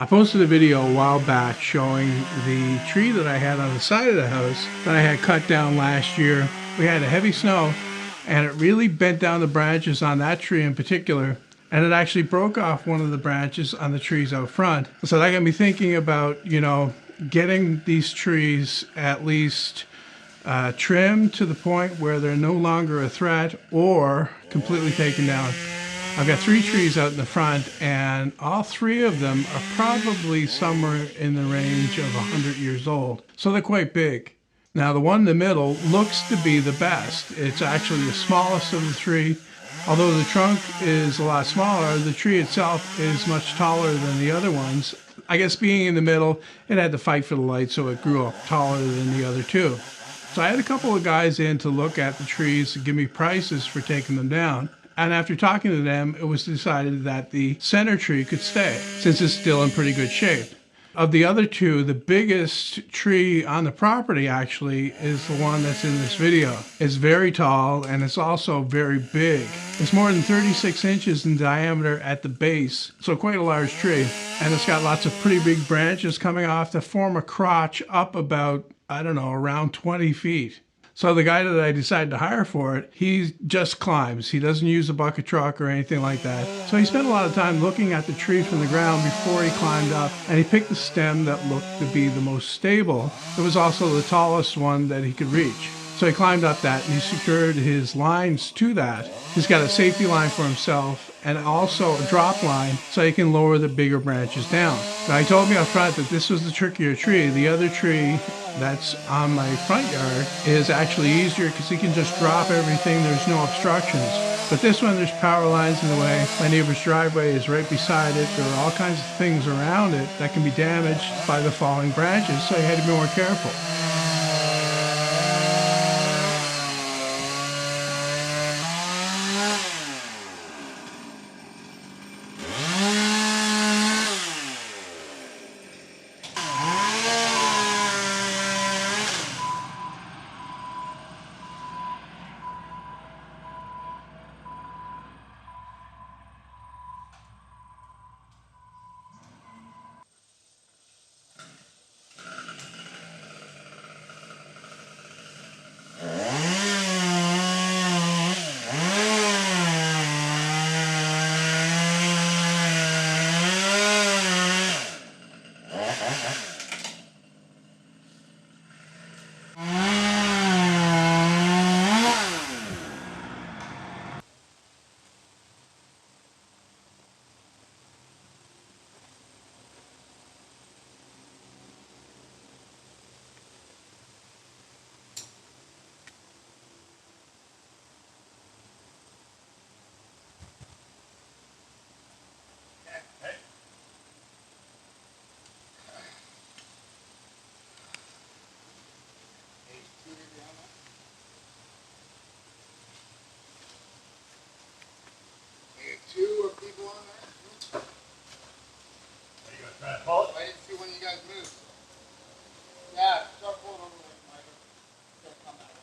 I posted a video a while back showing the tree that I had on the side of the house that I had cut down last year. We had a heavy snow and it really bent down the branches on that tree in particular, and it actually broke off one of the branches on the trees out front. So that got me thinking about, getting these trees at least trimmed to the point where they're no longer a threat or completely taken down. I've got 3 trees out in the front, and all 3 of them are probably somewhere in the range of 100 years old. So they're quite big. Now the one in the middle looks to be the best. It's actually the smallest of the 3. Although the trunk is a lot smaller, the tree itself is much taller than the other ones. I guess being in the middle, it had to fight for the light, so it grew up taller than the other 2. So I had a couple of guys in to look at the trees and give me prices for taking them down. And after talking to them, it was decided that the center tree could stay, since it's still in pretty good shape. Of the other 2, the biggest tree on the property actually is the one that's in this video. It's very tall and it's also very big. It's more than 36 inches in diameter at the base, so quite a large tree. And it's got lots of pretty big branches coming off to form a crotch up about, around 20 feet. So the guy that I decided to hire for it, he just climbs. He doesn't use a bucket truck or anything like that. So he spent a lot of time looking at the tree from the ground before he climbed up, and he picked the stem that looked to be the most stable. It was also the tallest one that he could reach. So he climbed up that and he secured his lines to that. He's got a safety line for himself and also a drop line so he can lower the bigger branches down. Now he told me up front that this was the trickier tree. The other tree that's on my front yard is actually easier because he can just drop everything. There's no obstructions. But this one, there's power lines in the way. My neighbor's driveway is right beside it. There are all kinds of things around it that can be damaged by the falling branches, so you had to be more careful. Two people on there? Are you going to try to pull it? I didn't see when you guys moved. Yeah, start pulling over there, Michael. Don't come that way.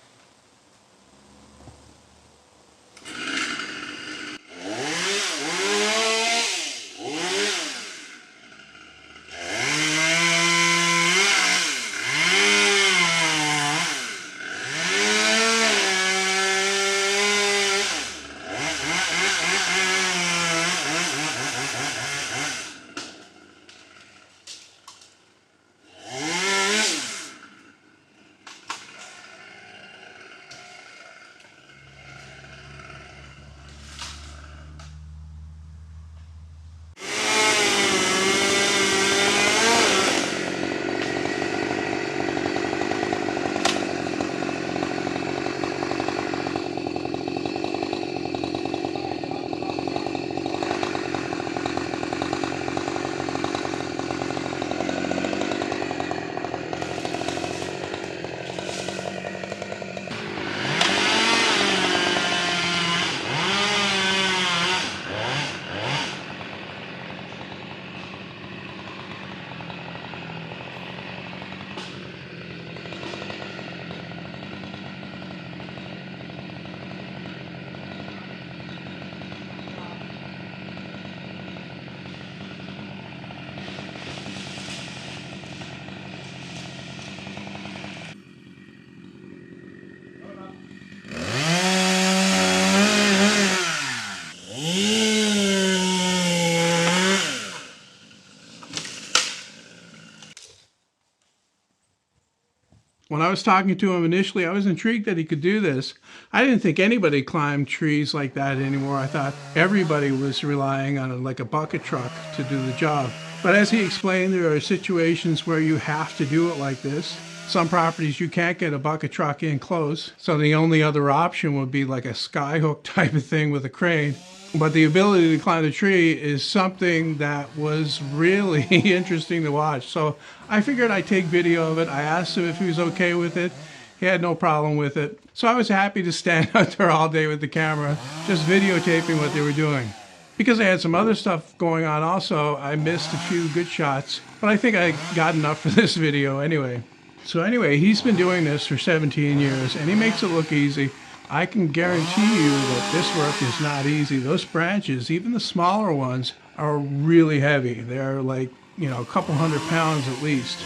When I was talking to him initially, I was intrigued that he could do this. I didn't think anybody climbed trees like that anymore. I thought everybody was relying on like a bucket truck to do the job. But as he explained, there are situations where you have to do it like this. Some properties you can't get a bucket truck in close, so the only other option would be like a skyhook type of thing with a crane. But the ability to climb the tree is something that was really interesting to watch. So I figured I'd take video of it. I asked him if he was okay with it. He had no problem with it. So I was happy to stand out there all day with the camera, just videotaping what they were doing. Because I had some other stuff going on also, I missed a few good shots. But I think I got enough for this video anyway. So anyway, he's been doing this for 17 years, and he makes it look easy. I can guarantee you that this work is not easy. Those branches, even the smaller ones, are really heavy. They're like, a couple 100 pounds at least.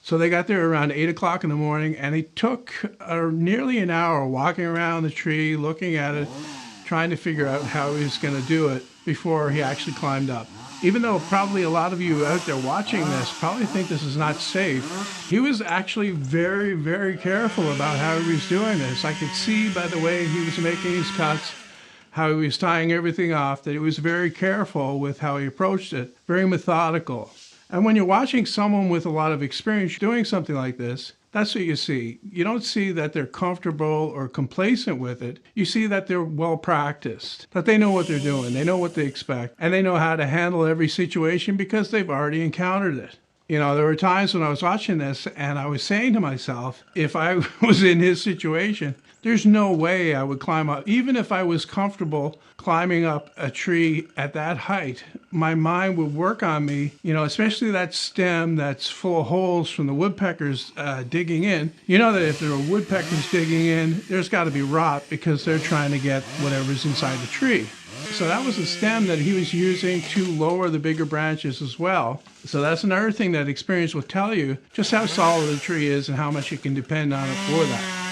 So they got there around 8 o'clock in the morning, and he took nearly an hour walking around the tree, looking at it, trying to figure out how he was going to do it before he actually climbed up. Even though probably a lot of you out there watching this probably think this is not safe, he was actually very, very careful about how he was doing this. I could see by the way he was making his cuts, how he was tying everything off, that he was very careful with how he approached it, very methodical. And when you're watching someone with a lot of experience doing something like this, that's what you see. You don't see that they're comfortable or complacent with it. You see that they're well practiced, that they know what they're doing, they know what they expect, and they know how to handle every situation because they've already encountered it. There were times when I was watching this and I was saying to myself, if I was in his situation, there's no way I would climb up. Even if I was comfortable climbing up a tree at that height, my mind would work on me, especially that stem that's full of holes from the woodpeckers digging in. You know that if there are woodpeckers digging in, there's got to be rot because they're trying to get whatever's inside the tree. So that was the stem that he was using to lower the bigger branches as well. So that's another thing that experience will tell you, just how solid the tree is and how much you can depend on it for that.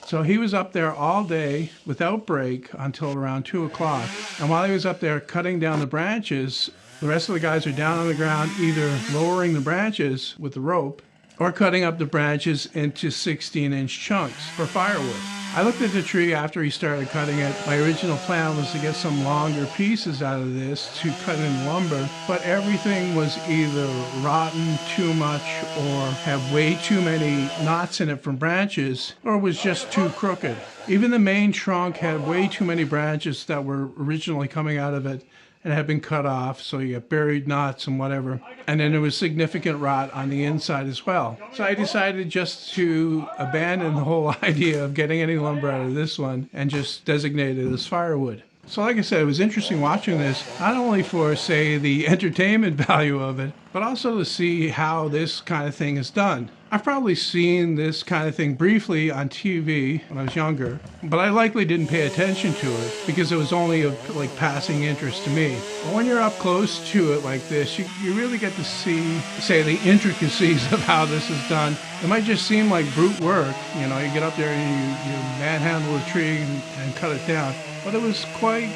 So he was up there all day without break until around 2 o'clock. And while he was up there cutting down the branches, the rest of the guys are down on the ground either lowering the branches with the rope or cutting up the branches into 16-inch chunks for firewood. I looked at the tree after he started cutting it. My original plan was to get some longer pieces out of this to cut in lumber, but everything was either rotten too much or had way too many knots in it from branches, or was just too crooked. Even the main trunk had way too many branches that were originally coming out of it and had been cut off, so you get buried knots and whatever. And then there was significant rot on the inside as well. So I decided just to abandon the whole idea of getting any lumber out of this one and just designate it as firewood. So like I said, it was interesting watching this, not only for, say, the entertainment value of it, but also to see how this kind of thing is done. I've probably seen this kind of thing briefly on TV when I was younger, but I likely didn't pay attention to it because it was only of like passing interest to me. But when you're up close to it like this, you really get to see, say, the intricacies of how this is done. It might just seem like brute work, you get up there and you manhandle a tree and cut it down. But it was quite,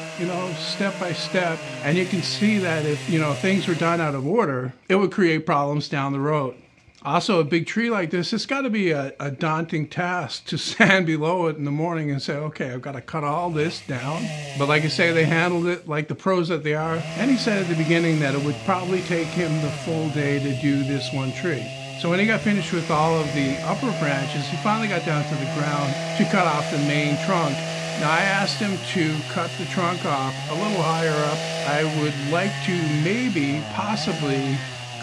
step by step. And you can see that if, things were done out of order, it would create problems down the road. Also, a big tree like this, it's got to be a daunting task to stand below it in the morning and say, okay, I've got to cut all this down. But like I say, they handled it like the pros that they are. And he said at the beginning that it would probably take him the full day to do this one tree. So when he got finished with all of the upper branches, he finally got down to the ground to cut off the main trunk. Now, I asked him to cut the trunk off a little higher up. I would like to maybe, possibly,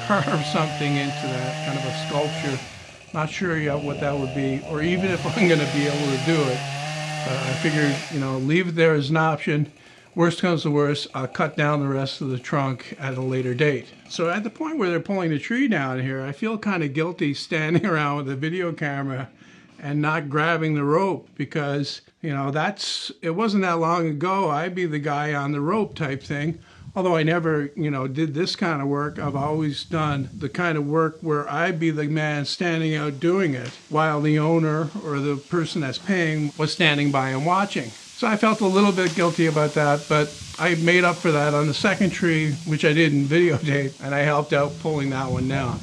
carve something into that, kind of a sculpture. Not sure yet what that would be, or even if I'm going to be able to do it. I figured, leave it there as an option. Worst comes to worst, I'll cut down the rest of the trunk at a later date. So at the point where they're pulling the tree down here, I feel kind of guilty standing around with a video camera and not grabbing the rope because, it wasn't that long ago. I'd be the guy on the rope type thing. Although I never, did this kind of work, I've always done the kind of work where I'd be the man standing out doing it while the owner or the person that's paying was standing by and watching. So I felt a little bit guilty about that, but I made up for that on the second tree, which I didn't videotape, and I helped out pulling that one down.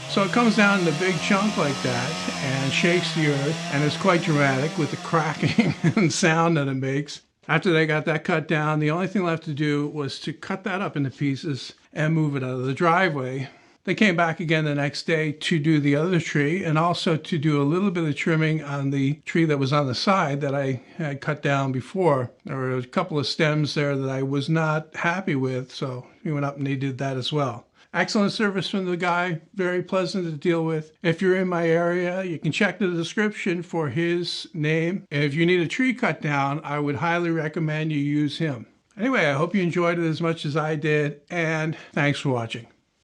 So it comes down in a big chunk like that and shakes the earth, and it's quite dramatic with the cracking and sound that it makes. After they got that cut down, the only thing left to do was to cut that up into pieces and move it out of the driveway. They came back again the next day to do the other tree and also to do a little bit of trimming on the tree that was on the side that I had cut down before. There were a couple of stems there that I was not happy with, so we went up and they did that as well. Excellent service from the guy, very pleasant to deal with. If you're in my area, you can check the description for his name. If you need a tree cut down, I would highly recommend you use him. Anyway, I hope you enjoyed it as much as I did, and thanks for watching.